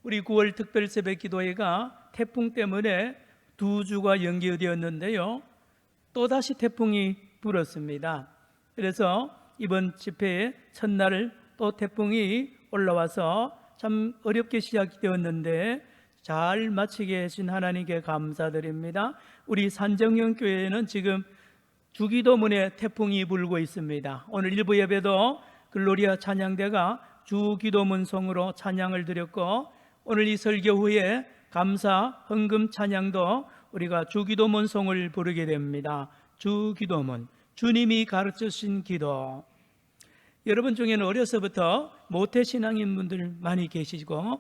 우리 9월 특별 새벽 기도회가 태풍 때문에 2주가 연기되었는데요, 또다시 태풍이 불었습니다. 그래서 이번 집회의 첫날 또 태풍이 올라와서 참 어렵게 시작되었는데 잘 마치게 해주신 하나님께 감사드립니다. 우리 산정형교회는 지금 주기도문에 태풍이 불고 있습니다. 오늘 일부 예배도 글로리아 찬양대가 주기도문송으로 찬양을 드렸고, 오늘 이 설교 후에 감사 헌금 찬양도 우리가 주기도문송을 부르게 됩니다. 주기도문, 주님이 가르쳐 주신 기도. 여러분 중에는 어려서부터 모태신앙인 분들 많이 계시고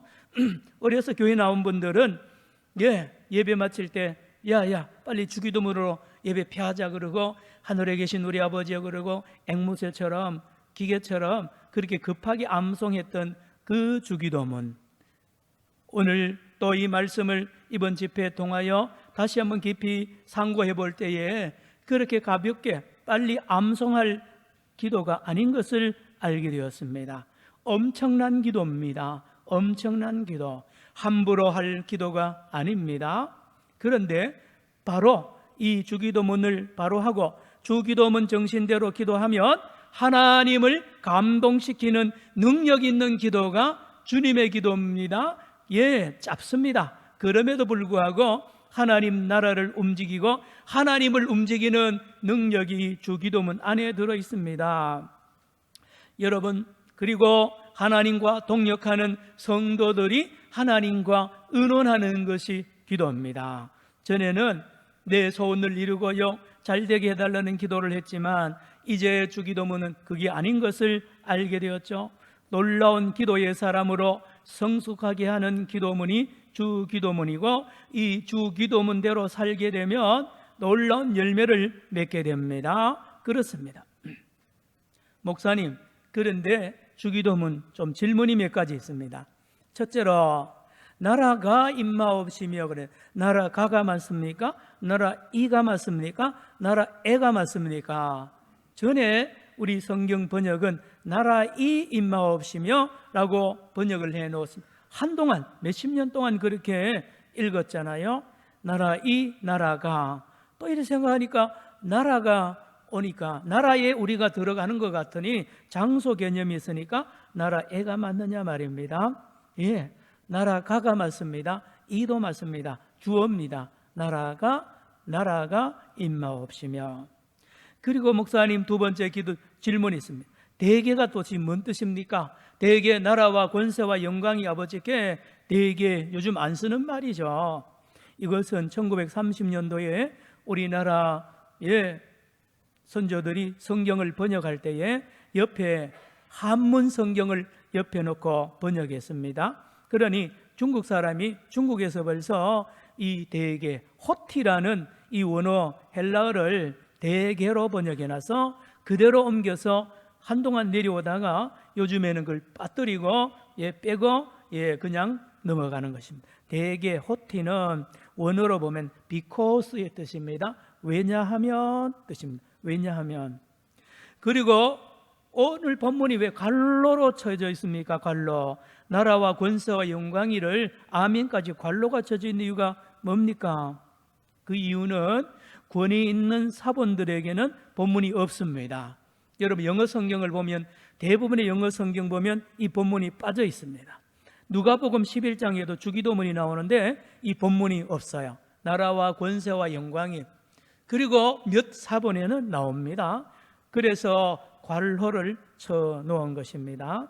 어려서 교회 나온 분들은 예배 마칠 때 야야 빨리 주기도문으로 예배 피하자 그러고, 하늘에 계신 우리 아버지여 그러고 앵무새처럼 기계처럼 그렇게 급하게 암송했던 그 주기도문, 오늘 또 이 말씀을 이번 집회에 통하여 다시 한번 깊이 상고해 볼 때에 그렇게 가볍게 빨리 암송할 기도가 아닌 것을 알게 되었습니다. 엄청난 기도입니다. 엄청난 기도, 함부로 할 기도가 아닙니다. 그런데 바로 이 주기도문을 바로 하고 주기도문 정신대로 기도하면 하나님을 감동시키는 능력 있는 기도가 주님의 기도입니다. 짧습니다. 그럼에도 불구하고 하나님 나라를 움직이고 하나님을 움직이는 능력이 주기도문 안에 들어 있습니다. 여러분, 그리고 하나님과 동역하는 성도들이 하나님과 의논하는 것이 기도입니다. 전에는 내 소원을 이루고요 잘되게 해달라는 기도를 했지만 이제 주기도문은 그게 아닌 것을 알게 되었죠. 놀라운 기도의 사람으로 성숙하게 하는 기도문이 주기도문이고, 이 주기도문대로 살게 되면 놀라운 열매를 맺게 됩니다. 그렇습니다. 목사님, 그런데 주기도문 좀 질문이 몇 가지 있습니다. 첫째로 나라가 임마옵시며, 그래, 나라가가 맞습니까? 나라이가 맞습니까? 나라애가 맞습니까? 전에 우리 성경 번역은 나라이 임마옵시며 라고 번역을 해놓습니다. 한동안 몇십 년 동안 그렇게 읽었잖아요. 나라이, 나라가. 또 이렇게 생각하니까 나라가 오니까 나라에 우리가 들어가는 것 같으니 장소 개념이 있으니까 나라애가 맞느냐 말입니다. 나라가가 맞습니다. 이도 맞습니다. 주어입니다. 나라가 임마옵시며. 그리고 목사님, 두 번째 기도 질문이 있습니다. 대개가 또 지금 뭔 뜻입니까? 대개 나라와 권세와 영광이 아버지께, 대개 요즘 안 쓰는 말이죠. 이것은 1930년도에 우리나라의 선조들이 성경을 번역할 때에 옆에 한문 성경을 옆에 놓고 번역했습니다. 그러니 중국 사람이 중국에서 벌써 이 대개, 호티라는 이 원어 헬라어를 대개로 번역해놔서 그대로 옮겨서 한동안 내려오다가 요즘에는 그걸 빠뜨리고 빼고 그냥 넘어가는 것입니다. 대개, 호티는 원어로 보면 because의 뜻입니다. 왜냐하면 뜻입니다. 왜냐하면. 그리고 오늘 본문이 왜 괄로로 쳐져 있습니까? 괄로. 나라와 권세와 영광이를 아멘까지 괄로가 쳐져 있는 이유가 뭡니까? 그 이유는 권위 있는 사본들에게는 본문이 없습니다. 여러분, 영어 성경을 보면 대부분의 영어 성경 보면 이 본문이 빠져 있습니다. 누가복음 11장에도 주기도문이 나오는데 이 본문이 없어요. 나라와 권세와 영광이. 그리고 몇 사본에는 나옵니다. 그래서 괄호를 쳐 놓은 것입니다.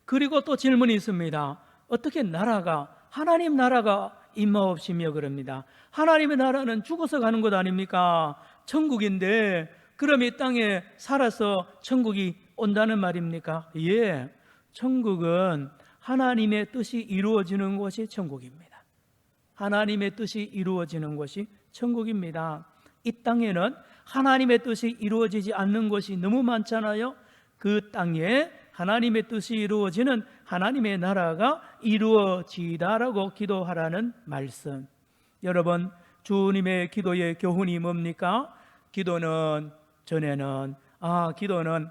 그리고 또 질문이 있습니다. 어떻게 나라가, 하나님 나라가 임마옵시며 그럽니다. 하나님의 나라는 죽어서 가는 것 아닙니까? 천국인데 그럼 이 땅에 살아서 천국이 온다는 말입니까? 천국은 하나님의 뜻이 이루어지는 곳이 천국입니다. 하나님의 뜻이 이루어지는 곳이 천국입니다. 이 땅에는 하나님의 뜻이 이루어지지 않는 곳이 너무 많잖아요. 그 땅에 하나님의 뜻이 이루어지는 하나님의 나라가 이루어지다라고 기도하라는 말씀. 여러분, 주님의 기도의 교훈이 뭡니까? 기도는 전에는 기도는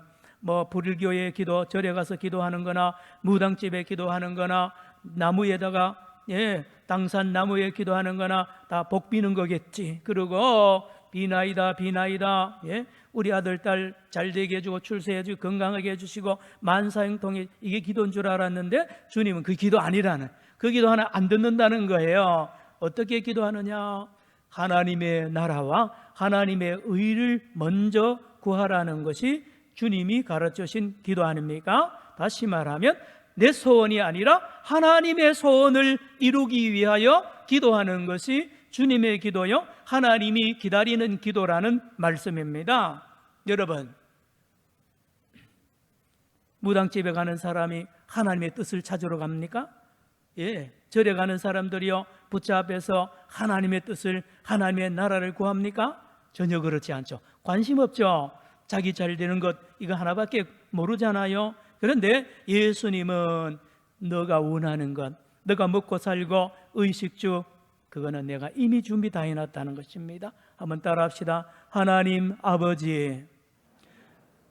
불교의 기도, 절에 가서 기도하는 거나 무당집에 기도하는 거나 나무에다가 당산 나무에 기도하는 거나 다 복 비는 거겠지. 그리고 비나이다 비나이다, 우리 아들 딸 잘 되게 해주고 출세해주고 건강하게 해주시고 만사형통해, 이게 기도인 줄 알았는데 주님은 그 기도 아니라는, 그 기도 하나 안 듣는다는 거예요. 어떻게 기도하느냐? 하나님의 나라와 하나님의 의를 먼저 구하라는 것이 주님이 가르쳐주신 기도 아닙니까? 다시 말하면 내 소원이 아니라 하나님의 소원을 이루기 위하여 기도하는 것이 주님의 기도요, 하나님이 기다리는 기도라는 말씀입니다. 여러분, 무당집에 가는 사람이 하나님의 뜻을 찾으러 갑니까? 절에 가는 사람들이요, 붙잡아서 하나님의 뜻을, 하나님의 나라를 구합니까? 전혀 그렇지 않죠. 관심 없죠. 자기 잘 되는 것 이거 하나밖에 모르잖아요. 그런데 예수님은 너가 원하는 것, 너가 먹고 살고 의식주, 그거는 내가 이미 준비 다 해놨다는 것입니다. 한번 따라합시다. 하나님 아버지.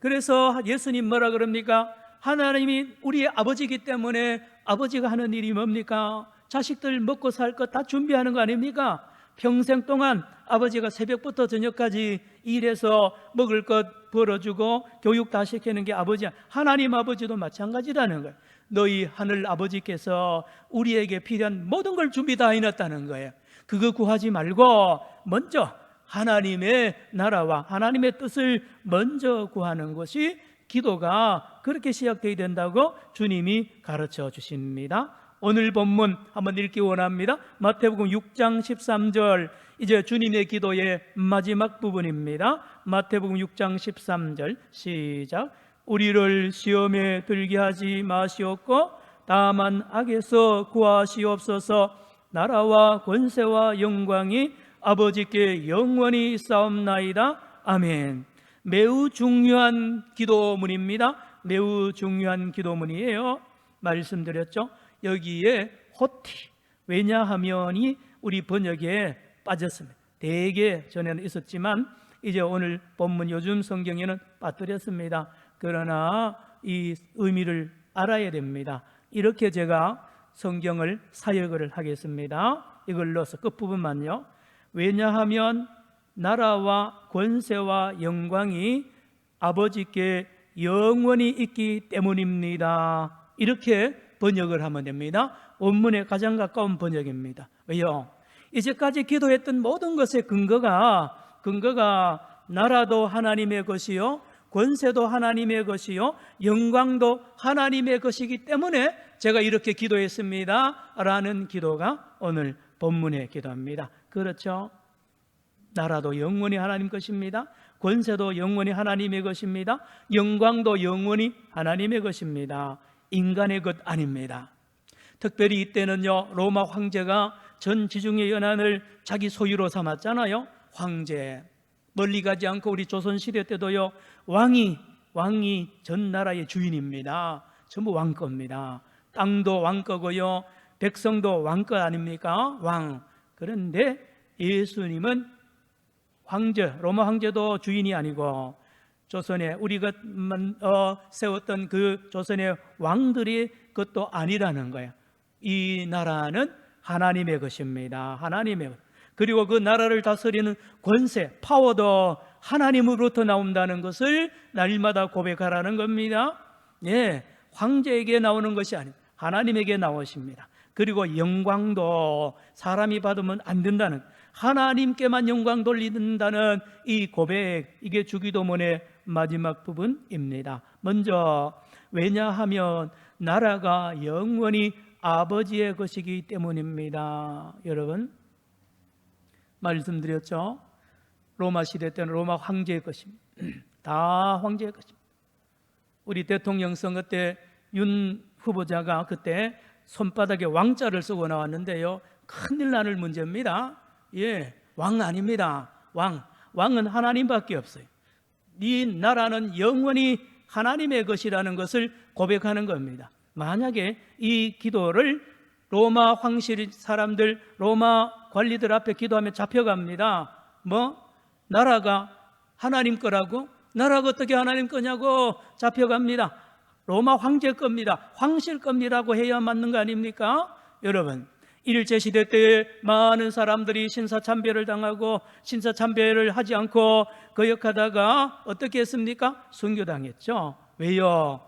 그래서 예수님 뭐라 그럽니까? 하나님이 우리의 아버지이기 때문에 아버지가 하는 일이 뭡니까? 자식들 먹고 살 것 다 준비하는 거 아닙니까? 평생 동안 아버지가 새벽부터 저녁까지 일해서 먹을 것 벌어주고 교육 다 시키는 게 아버지야. 하나님 아버지도 마찬가지라는 거예요. 너희 하늘 아버지께서 우리에게 필요한 모든 걸 준비 다 해놨다는 거예요. 그거 구하지 말고 먼저 하나님의 나라와 하나님의 뜻을 먼저 구하는 것이 기도가 그렇게 시작되어야 된다고 주님이 가르쳐 주십니다. 오늘 본문 한번 읽기 원합니다. 마태복음 6장 13절, 이제 주님의 기도의 마지막 부분입니다. 마태복음 6장 13절 시작. 우리를 시험에 들게 하지 마시옵고 다만 악에서 구하시옵소서. 나라와 권세와 영광이 아버지께 영원히 있사옵나이다. 아멘. 매우 중요한 기도문입니다. 매우 중요한 기도문이에요. 말씀드렸죠. 여기에 호티, 왜냐하면이 우리 번역에 빠졌습니다. 대개 전에는 있었지만 이제 오늘 본문 요즘 성경에는 빠뜨렸습니다. 그러나 이 의미를 알아야 됩니다. 이렇게 제가 성경을 사역을 하겠습니다. 이걸 넣어서 끝부분만요. 왜냐하면 나라와 권세와 영광이 아버지께 영원히 있기 때문입니다. 이렇게 번역을 하면 됩니다. 원문에 가장 가까운 번역입니다. 왜요? 이제까지 기도했던 모든 것의 근거가 나라도 하나님의 것이요, 권세도 하나님의 것이요, 영광도 하나님의 것이기 때문에 제가 이렇게 기도했습니다 라는 기도가 오늘 본문의 기도입니다. 그렇죠? 나라도 영원히 하나님 것입니다. 권세도 영원히 하나님의 것입니다. 영광도 영원히 하나님의 것입니다. 인간의 것 아닙니다. 특별히 이때는요, 로마 황제가 전 지중해 연안을 자기 소유로 삼았잖아요. 황제, 멀리 가지 않고 우리 조선시대 때도요, 왕이 전 나라의 주인입니다. 전부 왕거입니다. 땅도 왕거고요, 백성도 왕거 아닙니까? 왕. 그런데 예수님은 황제, 로마 황제도 주인이 아니고 조선에 우리가 세웠던 그 조선의 왕들이 그것도 아니라는 거예요. 이 나라는 하나님의 것입니다. 하나님의 것. 그리고 그 나라를 다스리는 권세, 파워도 하나님으로부터 나온다는 것을 날마다 고백하라는 겁니다. 황제에게 나오는 것이 아니고 하나님에게 나오십니다. 그리고 영광도 사람이 받으면 안 된다는, 하나님께만 영광 돌린다는 이 고백, 이게 주기도문의 마지막 부분입니다. 먼저 왜냐하면 나라가 영원히 아버지의 것이기 때문입니다. 여러분, 말씀드렸죠? 로마 시대 때는 로마 황제의 것입니다. 다 황제의 것입니다. 우리 대통령 선거 때 윤 후보자가 그때 손바닥에 왕자를 쓰고 나왔는데요, 큰일 나는 문제입니다. 왕 아닙니다. 왕은 하나님밖에 없어요. 네 나라는 영원히 하나님의 것이라는 것을 고백하는 겁니다. 만약에 이 기도를 로마 황실 사람들, 로마 관리들 앞에 기도하면 잡혀갑니다. 나라가 하나님 거라고? 나라가 어떻게 하나님 거냐고 잡혀갑니다. 로마 황제 겁니다, 황실 겁니다라고 해야 맞는 거 아닙니까? 여러분, 일제시대 때 많은 사람들이 신사참배를 당하고 신사참배를 하지 않고 거역하다가 어떻게 했습니까? 순교당했죠. 왜요?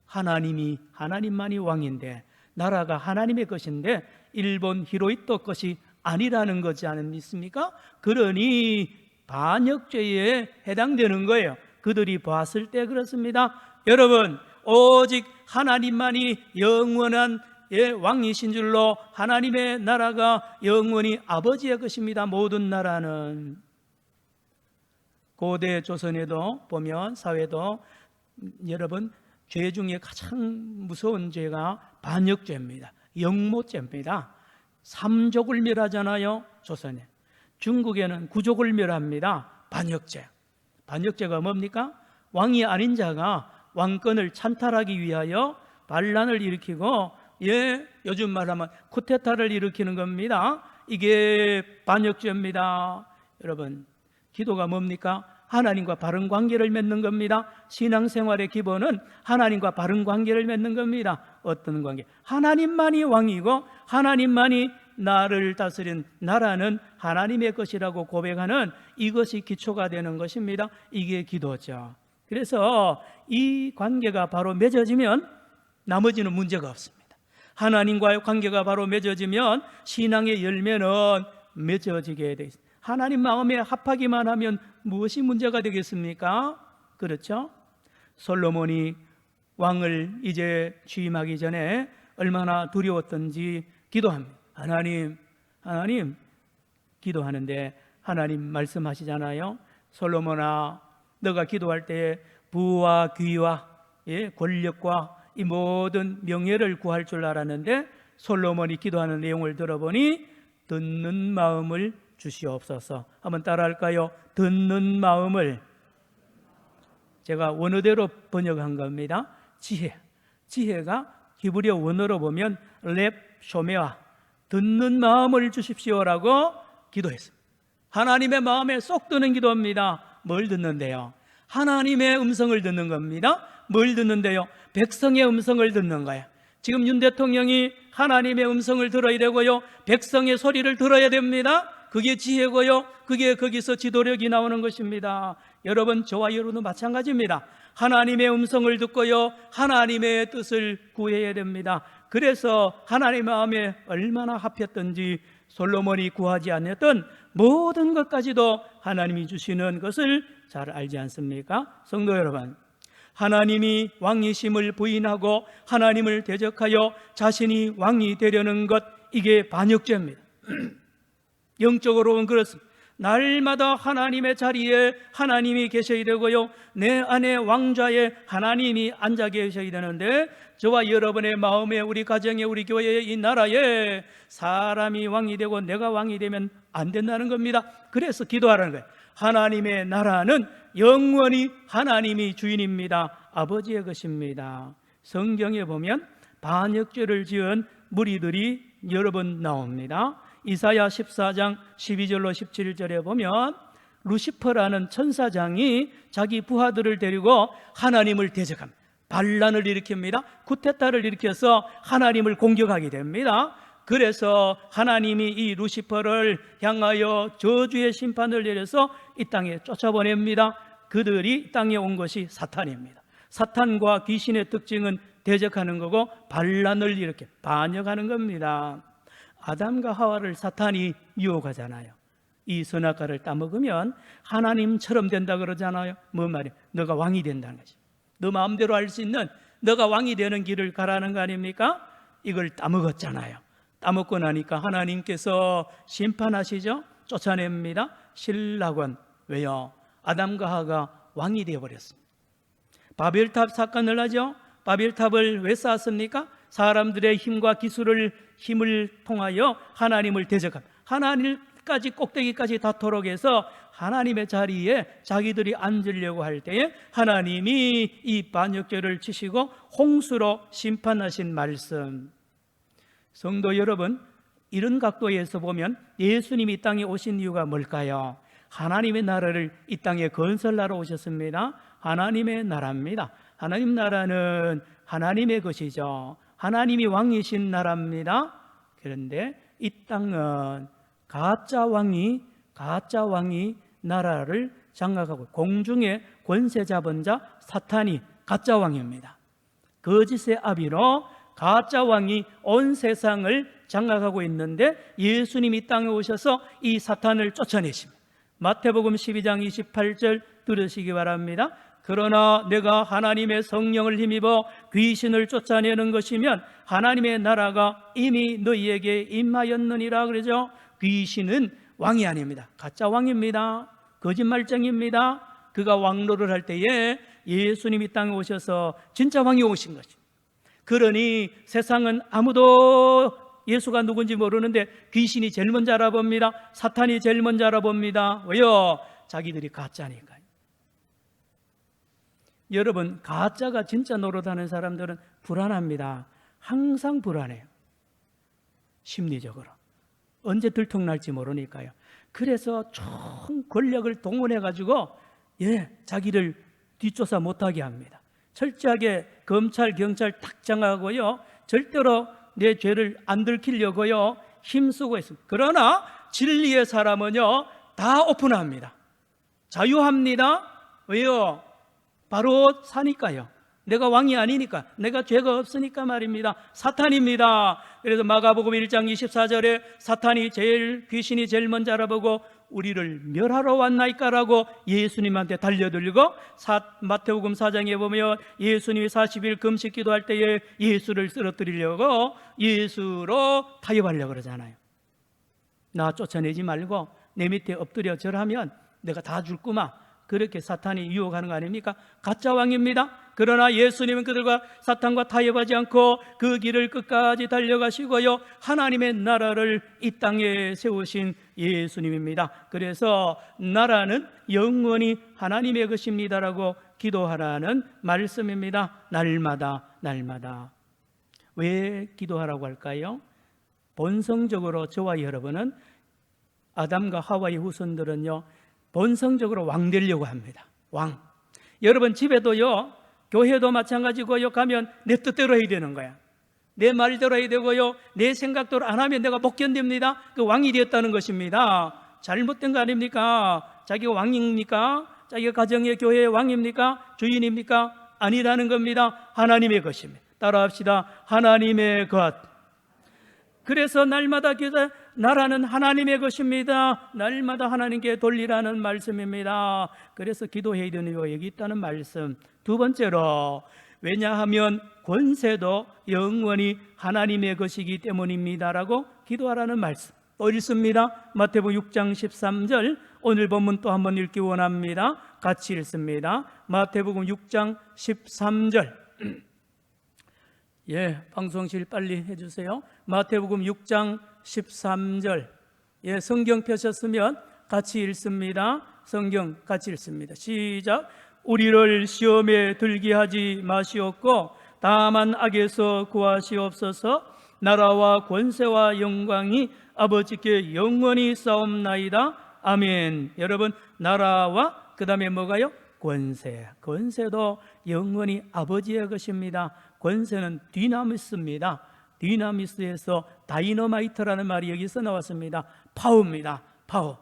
하나님만이 왕인데, 나라가 하나님의 것인데 일본 히로히토 것이 아니라는 거지 않습니까? 그러니 반역죄에 해당되는 거예요. 그들이 봤을 때 그렇습니다. 여러분, 오직 하나님만이 영원한 왕이신 줄로 하나님의 나라가 영원히 아버지의 것입니다. 모든 나라는. 고대 조선에도 보면, 사회도 여러분, 죄 중에 가장 무서운 죄가 반역죄입니다. 영모죄입니다. 3족을 멸하잖아요, 조선에. 중국에는 9족을 멸합니다. 반역죄. 반역죄가 뭡니까? 왕이 아닌 자가 왕권을 찬탈하기 위하여 반란을 일으키고, 요즘 말하면 쿠데타를 일으키는 겁니다. 이게 반역죄입니다. 여러분, 기도가 뭡니까? 하나님과 바른 관계를 맺는 겁니다. 신앙생활의 기본은 하나님과 바른 관계를 맺는 겁니다. 어떤 관계? 하나님만이 왕이고 하나님만이 나를 다스린 나라는 하나님의 것이라고 고백하는 이것이 기초가 되는 것입니다. 이게 기도죠. 그래서 이 관계가 바로 맺어지면 나머지는 문제가 없습니다. 하나님과의 관계가 바로 맺어지면 신앙의 열매는 맺어지게 돼 있습니다. 하나님 마음에 합하기만 하면 무엇이 문제가 되겠습니까? 그렇죠? 솔로몬이 왕을 이제 취임하기 전에 얼마나 두려웠던지 기도합니다. 하나님 기도하는데 하나님 말씀하시잖아요. 솔로몬아, 너가 기도할 때 부와 귀와 권력과 이 모든 명예를 구할 줄 알았는데 솔로몬이 기도하는 내용을 들어보니 듣는 마음을 주시옵소서. 한번 따라할까요? 듣는 마음을. 제가 원어대로 번역한 겁니다. 지혜가 히브리어 원어로 보면 렙 쇼메와, 듣는 마음을 주십시오라고 기도했습니다. 하나님의 마음에 쏙 드는 기도입니다. 뭘 듣는데요? 하나님의 음성을 듣는 겁니다. 뭘 듣는데요? 백성의 음성을 듣는 거예요. 지금 윤 대통령이 하나님의 음성을 들어야 되고요, 백성의 소리를 들어야 됩니다. 그게 지혜고요, 그게 거기서 지도력이 나오는 것입니다. 여러분, 저와 여러분도 마찬가지입니다. 하나님의 음성을 듣고요, 하나님의 뜻을 구해야 됩니다. 그래서 하나님의 마음에 얼마나 합했던지 솔로몬이 구하지 않았던 모든 것까지도 하나님이 주시는 것을 잘 알지 않습니까? 성도 여러분, 하나님이 왕이심을 부인하고 하나님을 대적하여 자신이 왕이 되려는 것, 이게 반역죄입니다. 영적으로는 그렇습니다. 날마다 하나님의 자리에 하나님이 계셔야 되고요, 내 안에 왕좌에 하나님이 앉아 계셔야 되는데, 저와 여러분의 마음에, 우리 가정에, 우리 교회에, 이 나라에 사람이 왕이 되고 내가 왕이 되면 안 된다는 겁니다. 그래서 기도하라는 거예요. 하나님의 나라는 영원히 하나님이 주인입니다. 아버지의 것입니다. 성경에 보면 반역죄를 지은 무리들이 여러 번 나옵니다. 이사야 14장 12절로 17절에 보면 루시퍼라는 천사장이 자기 부하들을 데리고 하나님을 대적합니다. 반란을 일으킵니다. 쿠데타를 일으켜서 하나님을 공격하게 됩니다. 그래서 하나님이 이 루시퍼를 향하여 저주의 심판을 내려서 이 땅에 쫓아보냅니다. 그들이 땅에 온 것이 사탄입니다. 사탄과 귀신의 특징은 대적하는 거고 반란을 일으켜 반역하는 겁니다. 아담과 하와를 사탄이 유혹하잖아요. 이 선악과를 따먹으면 하나님처럼 된다 그러잖아요. 뭔 말이에요? 너가 왕이 된다는 거지. 너 마음대로 할 수 있는, 너가 왕이 되는 길을 가라는 거 아닙니까? 이걸 따먹었잖아요. 따먹고 나니까 하나님께서 심판하시죠. 쫓아냅니다. 신락원. 왜요? 아담과 하와가 왕이 되어버렸습니다. 바벨탑 사건을 하죠. 바벨탑을 왜 쌓았습니까? 사람들의 힘과 힘을 통하여 하나님을 대적합니다. 하나님까지 꼭대기까지 닿도록 해서 하나님의 자리에 자기들이 앉으려고 할 때에 하나님이 이 반역죄를 치시고 홍수로 심판하신 말씀. 성도 여러분, 이런 각도에서 보면 예수님이 이 땅에 오신 이유가 뭘까요? 하나님의 나라를 이 땅에 건설하러 오셨습니다. 하나님의 나라입니다. 하나님 나라는 하나님의 것이죠. 하나님이 왕이신 나라입니다. 그런데 이 땅은 가짜 왕이 나라를 장악하고, 공중의 권세 잡은 자 사탄이 가짜 왕입니다. 거짓의 아비로 가짜 왕이 온 세상을 장악하고 있는데, 예수님이 땅에 오셔서 이 사탄을 쫓아내십니다. 마태복음 12장 28절 들으시기 바랍니다. 그러나 내가 하나님의 성령을 힘입어 귀신을 쫓아내는 것이면 하나님의 나라가 이미 너희에게 임하였느니라. 그러죠. 귀신은 왕이 아닙니다. 가짜 왕입니다. 거짓말쟁이입니다. 그가 왕노를 할 때에 예수님이 땅에 오셔서 진짜 왕이 오신 것입니다. 그러니 세상은 아무도 예수가 누군지 모르는데 귀신이 제일 먼저 알아봅니다. 사탄이 제일 먼저 알아봅니다. 왜요? 자기들이 가짜니까요. 여러분, 가짜가 진짜 노릇하는 사람들은 불안합니다. 항상 불안해요. 심리적으로 언제 들통날지 모르니까요. 그래서 총 권력을 동원해가지고 자기를 뒷조사 못하게 합니다. 철저하게 검찰, 경찰 탁 장악하고요, 절대로 내 죄를 안 들키려고요 힘쓰고 있습니다. 그러나 진리의 사람은요 다 오픈합니다. 자유합니다. 왜요? 바로 사니까요. 내가 왕이 아니니까, 내가 죄가 없으니까 말입니다. 사탄입니다. 그래서 마가복음 1장 24절에 사탄이 귀신이 제일 먼저 알아보고 우리를 멸하러 왔나이까라고 예수님한테 달려들고, 마태복음 4장에 보면 예수님이 40일 금식 기도할 때에 예수를 쓰러뜨리려고 예수로 타협하려고 그러잖아요. 나 쫓아내지 말고 내 밑에 엎드려 절하면 내가 다 줄 꾸마. 그렇게 사탄이 유혹하는 거 아닙니까? 가짜 왕입니다. 그러나 예수님은 그들과 사탄과 타협하지 않고 그 길을 끝까지 달려가시고요, 하나님의 나라를 이 땅에 세우신 예수님입니다. 그래서 나라는 영원히 하나님의 것입니다라고 기도하라는 말씀입니다. 날마다. 왜 기도하라고 할까요? 본성적으로 저와 여러분은, 아담과 하와의 후손들은요 본성적으로 왕 되려고 합니다. 왕. 여러분 집에도요, 교회도 마찬가지고요, 가면 내 뜻대로 해야 되는 거야. 내 말대로 해야 되고요, 내 생각대로 안 하면 내가 못 견딥니다. 그 왕이 되었다는 것입니다. 잘못된 거 아닙니까? 자기가 왕입니까? 자기가 가정의 교회의 왕입니까? 주인입니까? 아니라는 겁니다. 하나님의 것입니다. 따라합시다. 하나님의 것. 그래서 날마다 기도, 나라는 하나님의 것입니다. 날마다 하나님께 돌리라는 말씀입니다. 그래서 기도해야 되는 이유가 여기 있다는 말씀. 두 번째로, 왜냐하면 권세도 영원히 하나님의 것이기 때문입니다라고 기도하라는 말씀 또 읽습니다. 마태복음 6장 13절, 오늘 본문 또 한번 읽기 원합니다. 같이 읽습니다. 마태복음 6장 13절. 방송실 빨리 해주세요. 마태복음 6장 13절. 성경 펴셨으면 같이 읽습니다. 성경 같이 읽습니다. 시작. 우리를 시험에 들게 하지 마시옵고 다만 악에서 구하시옵소서. 나라와 권세와 영광이 아버지께 영원히 싸움나이다. 아멘. 여러분, 나라와 그 다음에 뭐가요? 권세. 권세도 영원히 아버지의 것입니다. 권세는 디나미스입니다. 디나미스에서 다이너마이트라는 말이 여기서 나왔습니다. 파워입니다. 파워.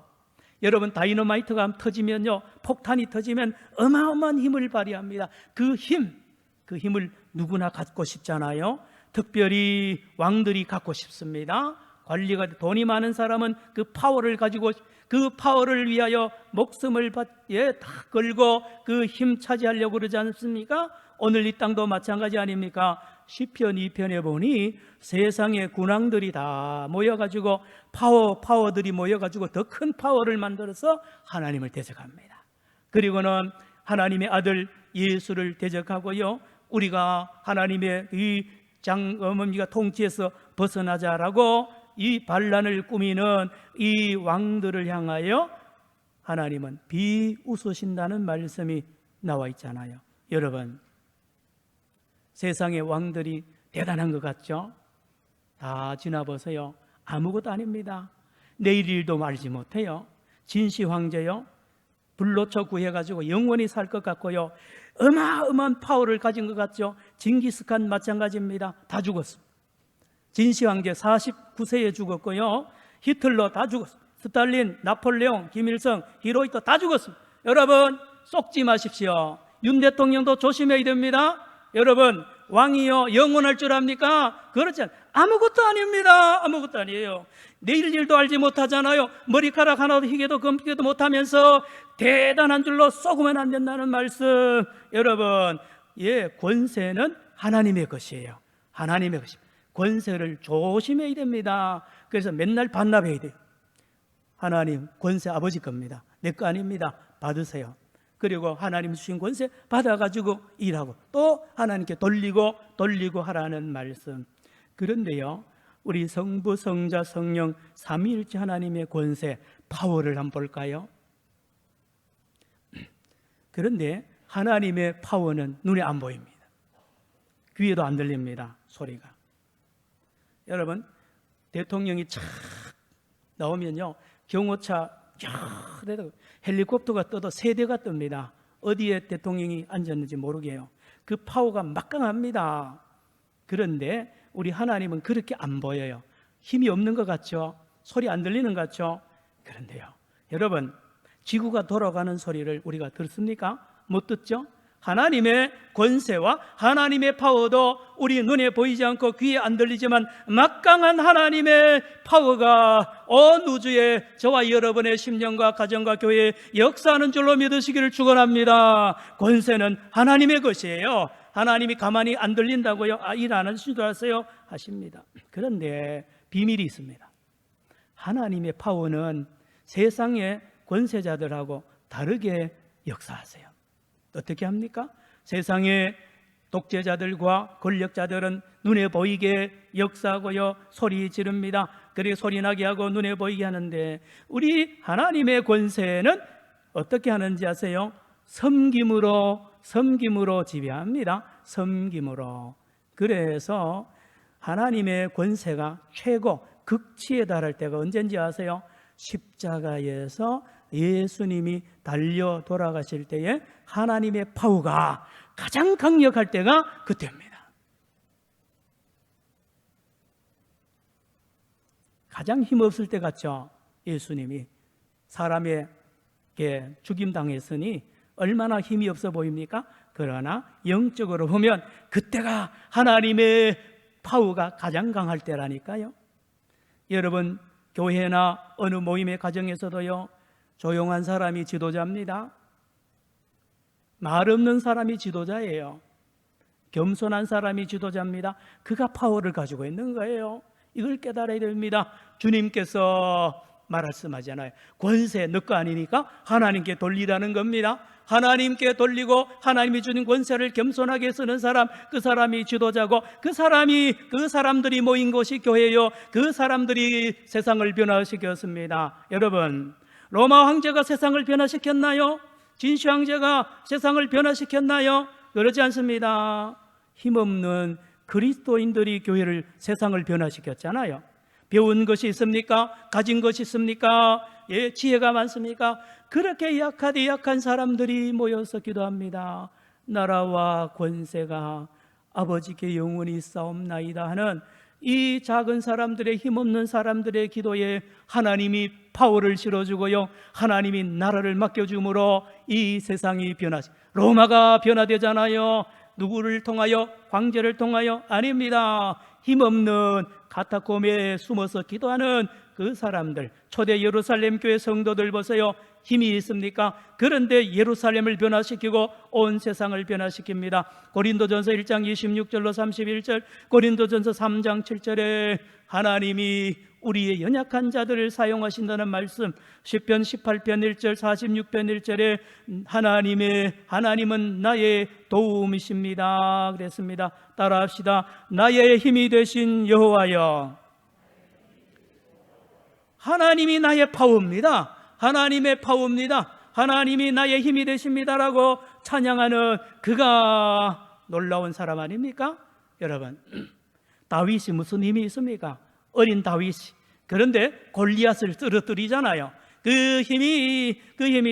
여러분, 다이너마이트가 터지면요, 폭탄이 터지면 어마어마한 힘을 발휘합니다. 그 힘을 누구나 갖고 싶잖아요. 특별히 왕들이 갖고 싶습니다. 관리가 돈이 많은 사람은 그 파워를 가지고, 그 파워를 위하여 목숨을 다 걸고 그 힘 차지하려고 그러지 않습니까? 오늘 이 땅도 마찬가지 아닙니까? 시편 2편에 보니 세상의 군왕들이 다 모여가지고 파워들이 모여가지고 더 큰 파워를 만들어서 하나님을 대적합니다. 그리고는 하나님의 아들 예수를 대적하고요, 우리가 하나님의 이 장엄미가 통치에서 벗어나자라고 이 반란을 꾸미는 이 왕들을 향하여 하나님은 비웃으신다는 말씀이 나와 있잖아요. 여러분, 세상의 왕들이 대단한 것 같죠? 다 지나보세요. 아무것도 아닙니다. 내일 일도 알지 못해요. 진시 황제요, 불로초 구해가지고 영원히 살 것 같고요, 어마어마한 파워를 가진 것 같죠. 징기스칸 마찬가지입니다. 다 죽었습니다. 진시 황제 49세에 죽었고요. 히틀러 다 죽었습니다. 스탈린, 나폴레옹, 김일성, 히로히토 다 죽었습니다. 여러분 속지 마십시오. 윤 대통령도 조심해야 됩니다. 여러분 왕이요 영원할 줄 압니까? 그렇지 않아요. 아무것도 아닙니다. 아무것도 아니에요. 내일 일도 알지 못하잖아요. 머리카락 하나도 희게도 검기도 못하면서 대단한 줄로 쏘고만 안 된다는 말씀. 여러분 권세는 하나님의 것이에요. 하나님의 것입니다. 권세를 조심해야 됩니다. 그래서 맨날 반납해야 돼요. 하나님 권세 아버지 겁니다. 내 거 아닙니다. 받으세요. 그리고 하나님 주신 권세 받아가지고 일하고 또 하나님께 돌리고 하라는 말씀. 그런데요 우리 성부, 성자, 성령 삼위일체 하나님의 권세 파워를 한번 볼까요? 그런데 하나님의 파워는 눈에 안 보입니다. 귀에도 안 들립니다. 소리가. 여러분 대통령이 착 나오면요 경호차 헬리콥터가 떠도 세대가 뜹니다. 어디에 대통령이 앉았는지 모르게요. 그 파워가 막강합니다. 그런데 우리 하나님은 그렇게 안 보여요. 힘이 없는 것 같죠? 소리 안 들리는 것 같죠? 그런데요 여러분 지구가 돌아가는 소리를 우리가 듣습니까? 못 듣죠? 하나님의 권세와 하나님의 파워도 우리 눈에 보이지 않고 귀에 안 들리지만 막강한 하나님의 파워가 온 우주에 저와 여러분의 심령과 가정과 교회에 역사하는 줄로 믿으시기를 축원합니다. 권세는 하나님의 것이에요. 하나님이 가만히 안 들린다고요? 일 안 하시는 줄 아세요? 하십니다. 그런데 비밀이 있습니다. 하나님의 파워는 세상의 권세자들하고 다르게 역사하세요. 어떻게 합니까? 세상의 독재자들과 권력자들은 눈에 보이게 역사하고요 소리 지릅니다. 그리고 소리 나게 하고 눈에 보이게 하는데 우리 하나님의 권세는 어떻게 하는지 아세요? 섬김으로 지배합니다. 섬김으로. 그래서 하나님의 권세가 최고 극치에 달할 때가 언제인지 아세요? 십자가에서 예수님이 달려 돌아가실 때에 하나님의 파워가 가장 강력할 때가 그때입니다. 가장 힘없을 때 같죠? 예수님이 사람에게 죽임당했으니 얼마나 힘이 없어 보입니까? 그러나 영적으로 보면 그때가 하나님의 파워가 가장 강할 때라니까요. 여러분 교회나 어느 모임의 가정에서도요 조용한 사람이 지도자입니다. 말 없는 사람이 지도자예요. 겸손한 사람이 지도자입니다. 그가 파워를 가지고 있는 거예요. 이걸 깨달아야 됩니다. 주님께서 말씀하잖아요. 권세 너 거 아니니까 하나님께 돌리라는 겁니다. 하나님께 돌리고 하나님이 주는 권세를 겸손하게 쓰는 사람, 그 사람이 지도자고 그 사람들이 모인 곳이 교회요. 그 사람들이 세상을 변화시켰습니다. 여러분 로마 황제가 세상을 변화시켰나요? 진시 황제가 세상을 변화시켰나요? 그러지 않습니다. 힘없는 그리스도인들이 교회를 세상을 변화시켰잖아요. 배운 것이 있습니까? 가진 것이 있습니까? 지혜가 많습니까? 그렇게 약한 사람들이 모여서 기도합니다. 나라와 권세가 아버지께 영원히 싸움나이다 하는 이 작은 사람들의 힘없는 사람들의 기도에 하나님이 파워를 실어주고요 하나님이 나라를 맡겨줌으로 이 세상이 로마가 변화되잖아요. 누구를 통하여? 황제를 통하여? 아닙니다. 힘없는 카타콤에 숨어서 기도하는 그 사람들, 초대 예루살렘 교회 성도들 보세요. 힘이 있습니까? 그런데 예루살렘을 변화시키고 온 세상을 변화시킵니다. 고린도전서 1장 26절로 31절, 고린도전서 3장 7절에 하나님이 우리의 연약한 자들을 사용하신다는 말씀, 시편 18편 1절, 46편 1절에 하나님은 나의 도움이십니다 그랬습니다. 따라합시다. 나의 힘이 되신 여호와여. 하나님이 나의 파워입니다. 하나님의 파워입니다. 하나님이 나의 힘이 되십니다라고 찬양하는 그가 놀라운 사람 아닙니까? 여러분, 다윗이 무슨 힘이 있습니까? 어린 다윗이. 그런데 골리앗을 쓰러뜨리잖아요. 그 힘이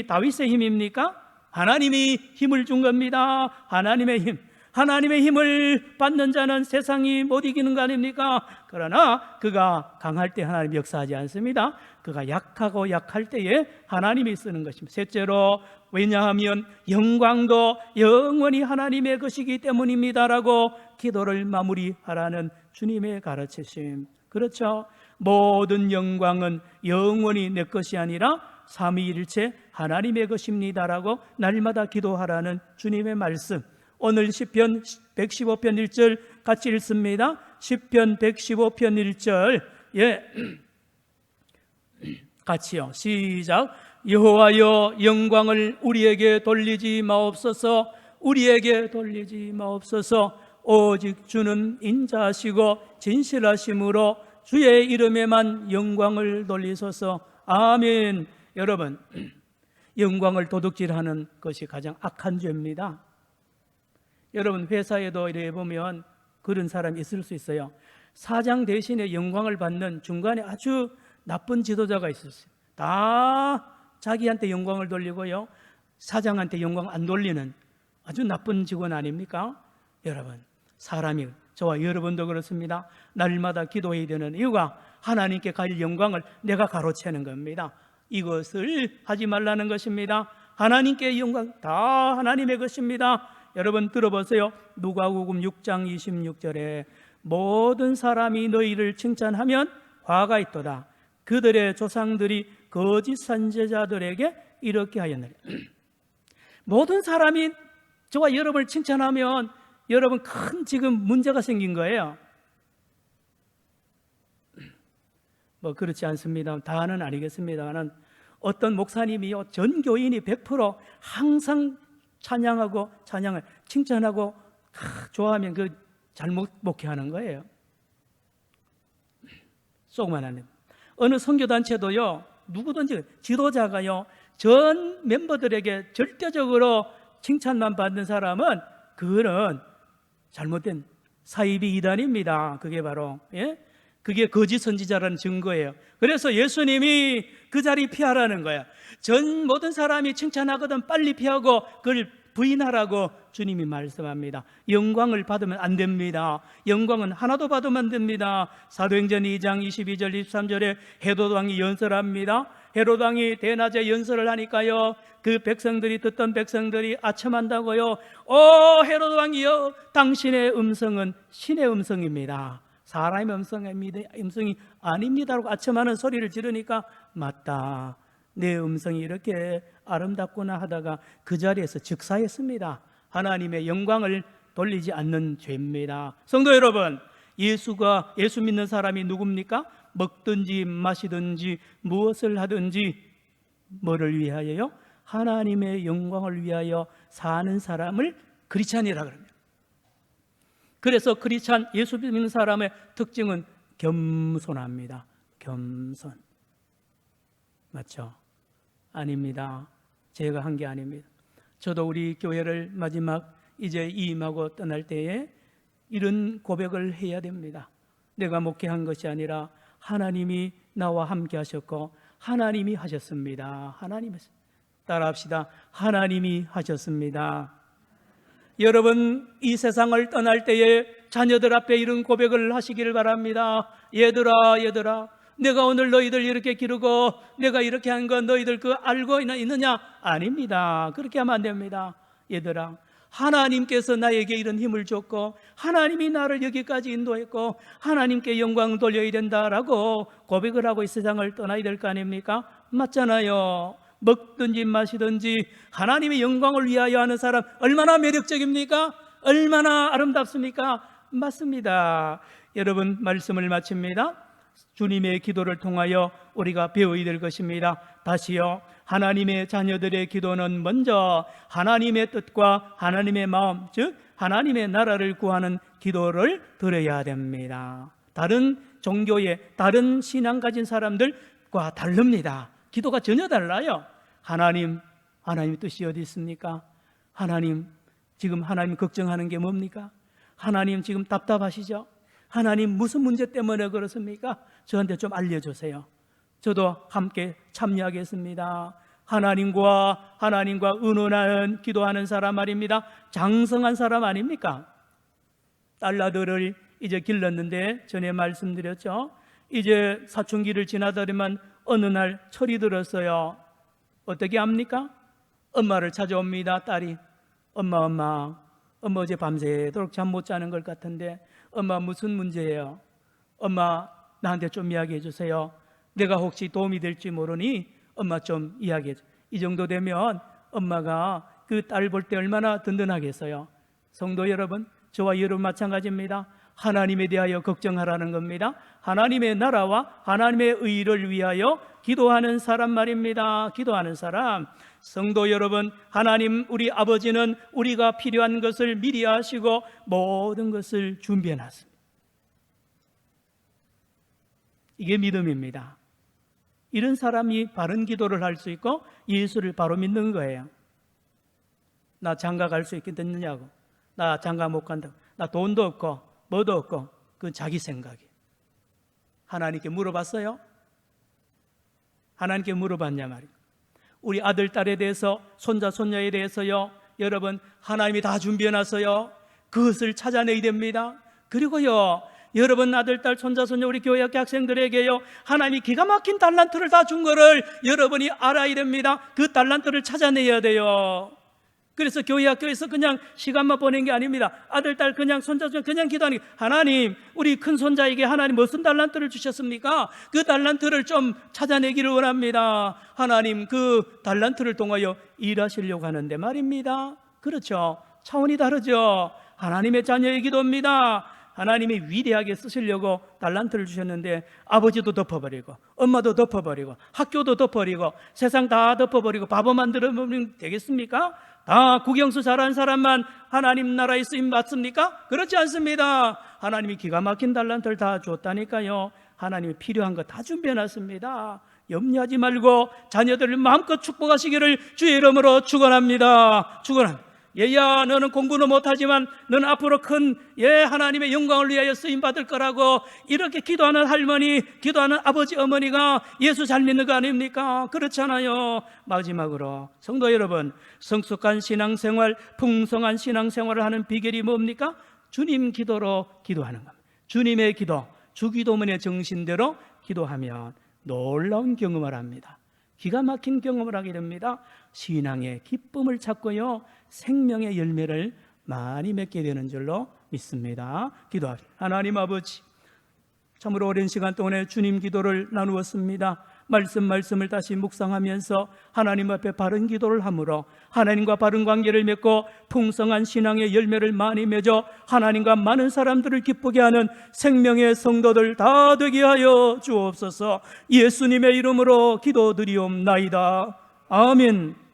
다윗의 힘입니까? 하나님이 힘을 준 겁니다. 하나님의 힘. 하나님의 힘을 받는 자는 세상이 못 이기는 거 아닙니까? 그러나 그가 강할 때 하나님이 역사하지 않습니다. 그가 약하고 약할 때에 하나님이 쓰는 것입니다. 셋째로, 왜냐하면 영광도 영원히 하나님의 것이기 때문입니다라고 기도를 마무리하라는 주님의 가르치심. 그렇죠? 모든 영광은 영원히 내 것이 아니라 삼위일체 하나님의 것입니다라고 날마다 기도하라는 주님의 말씀. 오늘 시편 115편 1절 같이 읽습니다. 시편 115편 1절 같이요. 시작. 여호와여, 영광을 우리에게 돌리지 마옵소서. 우리에게 돌리지 마옵소서. 오직 주는 인자하시고 진실하심으로 주의 이름에만 영광을 돌리소서. 아멘. 여러분, 영광을 도둑질하는 것이 가장 악한 죄입니다. 여러분, 회사에도 이래 보면 그런 사람이 있을 수 있어요. 사장 대신에 영광을 받는 중간에 아주 나쁜 지도자가 있었어요. 다 자기한테 영광을 돌리고요, 사장한테 영광 안 돌리는 아주 나쁜 직원 아닙니까? 여러분, 사람이, 저와 여러분도 그렇습니다. 날마다 기도해야 되는 이유가 하나님께 갈 영광을 내가 가로채는 겁니다. 이것을 하지 말라는 것입니다. 하나님께 영광 다 하나님의 것입니다. 여러분 들어보세요. 누가복음 6장 26절에 모든 사람이 너희를 칭찬하면 화가 있도다. 그들의 조상들이 거짓 선지자들에게 이렇게 하였느니라. 모든 사람이 저와 여러분을 칭찬하면 여러분 큰 지금 문제가 생긴 거예요. 뭐 그렇지 않습니다. 다는 아니겠습니다만 어떤 목사님이요, 전 교인이 100% 항상 찬양하고 찬양을 칭찬하고 좋아하면 그 잘못 목회하는 거예요. 쏙만 하는. 어느 선교단체도요, 누구든지 지도자가요 전 멤버들에게 절대적으로 칭찬만 받는 사람은 그거는 잘못된 사이비 이단입니다. 그게 바로 그게 거짓 선지자라는 증거예요. 그래서 예수님이 그 자리 피하라는 거야. 전 모든 사람이 칭찬하거든 빨리 피하고 그걸 부인하라고 주님이 말씀합니다. 영광을 받으면 안 됩니다. 영광은 하나도 받으면 안 됩니다. 사도행전 2장 22절 23절에 헤롯 왕이 연설합니다. 헤롯 왕이 대낮에 연설을 하니까요, 그 백성들이 듣던 백성들이 아첨한다고요. 오 헤롯 왕이여, 당신의 음성은 신의 음성입니다. 사람의 음성이 아닙니다라고 아첨하는 소리를 지르니까 맞다, 내 음성이 이렇게 아름답구나 하다가 그 자리에서 즉사했습니다. 하나님의 영광을 돌리지 않는 죄입니다. 성도 여러분, 예수 믿는 사람이 누굽니까? 먹든지 마시든지 무엇을 하든지 뭐를 위하여요? 하나님의 영광을 위하여 사는 사람을 크리스찬이라 그럽니다. 그래서 크리스찬, 예수 믿는 사람의 특징은 겸손합니다. 겸손. 맞죠? 아닙니다. 제가 한 게 아닙니다. 저도 우리 교회를 마지막 이제 이임하고 떠날 때에 이런 고백을 해야 됩니다. 내가 목회한 것이 아니라 하나님이 나와 함께 하셨고 하나님이 하셨습니다. 하나님이 따라합시다. 하나님이 하셨습니다. 여러분, 이 세상을 떠날 때에 자녀들 앞에 이런 고백을 하시기를 바랍니다. 얘들아, 내가 오늘 너희들 이렇게 기르고 내가 이렇게 한 건 너희들 그거 알고 있느냐? 아닙니다. 그렇게 하면 안 됩니다. 얘들아, 하나님께서 나에게 이런 힘을 줬고 하나님이 나를 여기까지 인도했고 하나님께 영광 돌려야 된다라고 고백을 하고 이 세상을 떠나야 될 거 아닙니까? 맞잖아요. 먹든지 마시든지 하나님의 영광을 위하여 하는 사람 얼마나 매력적입니까? 얼마나 아름답습니까? 맞습니다. 여러분, 말씀을 마칩니다. 주님의 기도를 통하여 우리가 배워야 될 것입니다. 다시요, 하나님의 자녀들의 기도는 먼저 하나님의 뜻과 하나님의 마음, 즉 하나님의 나라를 구하는 기도를 드려야 됩니다. 다른 종교의 다른 신앙 가진 사람들과 다릅니다. 기도가 전혀 달라요. 하나님 뜻이 어디 있습니까? 하나님, 지금 하나님 걱정하는 게 뭡니까? 하나님 지금 답답하시죠? 하나님 무슨 문제 때문에 그렇습니까? 저한테 좀 알려주세요. 저도 함께 참여하겠습니다. 하나님과 의논하는 기도하는 사람 말입니다. 장성한 사람 아닙니까? 달라들을 이제 길렀는데 전에 말씀드렸죠. 이제 사춘기를 지나더니만 어느 날 철이 들었어요. 어떻게 합니까? 엄마를 찾아옵니다. 딸이 엄마 어제 밤새도록 잠 못 자는 것 같은데 엄마 무슨 문제예요? 엄마 나한테 좀 이야기해 주세요. 내가 혹시 도움이 될지 모르니 엄마 좀 이야기해 줘. 이 정도 되면 엄마가 그 딸 볼 때 얼마나 든든하겠어요. 성도 여러분, 저와 여러분 마찬가지입니다. 하나님에 대하여 걱정하라는 겁니다. 하나님의 나라와 하나님의 의를 위하여 기도하는 사람 말입니다. 기도하는 사람. 성도 여러분, 하나님 우리 아버지는 우리가 필요한 것을 미리 아시고 모든 것을 준비해 놨습니다. 이게 믿음입니다. 이런 사람이 바른 기도를 할 수 있고 예수를 바로 믿는 거예요. 나 장가 갈 수 있겠느냐고, 나 장가 못 간다고, 나 돈도 없고 뭐도 없고, 그건 자기 생각이에요. 하나님께 물어봤어요? 하나님께 물어봤냐 말이에요. 우리 아들, 딸에 대해서, 손자, 손녀에 대해서요, 여러분 하나님이 다 준비해놨어요. 그것을 찾아내야 됩니다. 그리고요, 여러분 아들, 딸, 손자, 손녀, 우리 교회 학생들에게요, 하나님이 기가 막힌 달란트를 다 준 거를 여러분이 알아야 됩니다. 그 달란트를 찾아내야 돼요. 그래서 교회 학교에서 그냥 시간만 보낸 게 아닙니다. 아들, 딸, 그냥 손자, 손녀 그냥 기도하는 게, 하나님 우리 큰 손자에게 하나님 무슨 달란트를 주셨습니까? 그 달란트를 좀 찾아내기를 원합니다. 하나님 그 달란트를 통하여 일하시려고 하는데 말입니다. 그렇죠? 차원이 다르죠. 하나님의 자녀의 기도입니다. 하나님이 위대하게 쓰시려고 달란트를 주셨는데 아버지도 덮어버리고 엄마도 덮어버리고 학교도 덮어버리고 세상 다 덮어버리고 바보 만들어버리면 되겠습니까? 다 국영수 잘하는 사람만 하나님 나라에 쓰임 받습니까? 그렇지 않습니다. 하나님이 기가 막힌 달란트를 다 줬다니까요. 하나님이 필요한 거 다 준비해놨습니다. 염려하지 말고 자녀들을 마음껏 축복하시기를 주의 이름으로 축원합니다. 축원합니다. 얘야, 너는 공부는 못하지만 너는 앞으로 큰 하나님의 영광을 위하여 쓰임받을 거라고 이렇게 기도하는 할머니, 기도하는 아버지, 어머니가 예수 잘 믿는 거 아닙니까? 그렇잖아요. 마지막으로 성도 여러분, 성숙한 신앙생활, 풍성한 신앙생활을 하는 비결이 뭡니까? 주님 기도로 기도하는 겁니다. 주님의 기도, 주기도문의 정신대로 기도하면 놀라운 경험을 합니다. 기가 막힌 경험을 하게 됩니다. 신앙의 기쁨을 찾고요, 생명의 열매를 많이 맺게 되는 줄로 믿습니다. 기도합시다. 하나님 아버지, 참으로 오랜 시간 동안에 주님 기도를 나누었습니다. 말씀을 다시 묵상하면서 하나님 앞에 바른 기도를 함으로 하나님과 바른 관계를 맺고 풍성한 신앙의 열매를 많이 맺어 하나님과 많은 사람들을 기쁘게 하는 생명의 성도들 다 되게 하여 주옵소서. 예수님의 이름으로 기도드리옵나이다. 아멘.